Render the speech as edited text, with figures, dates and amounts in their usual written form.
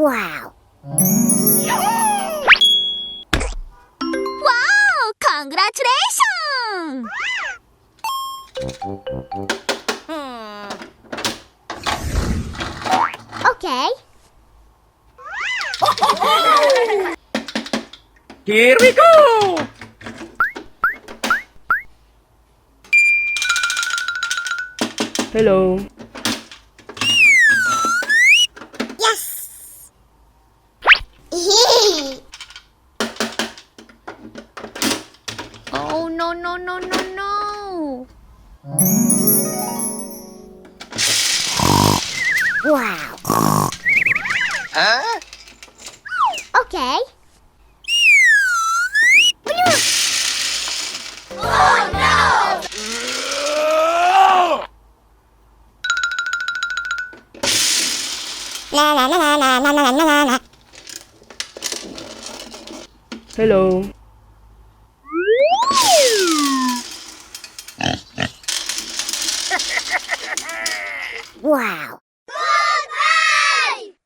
Wow! Wow! Congratulations! Okay. Here we go! Hello. Yes! Oh, no, no, no, no, no! Wow! Huh? Okay. La la la la la la la la la. Hello. Wow!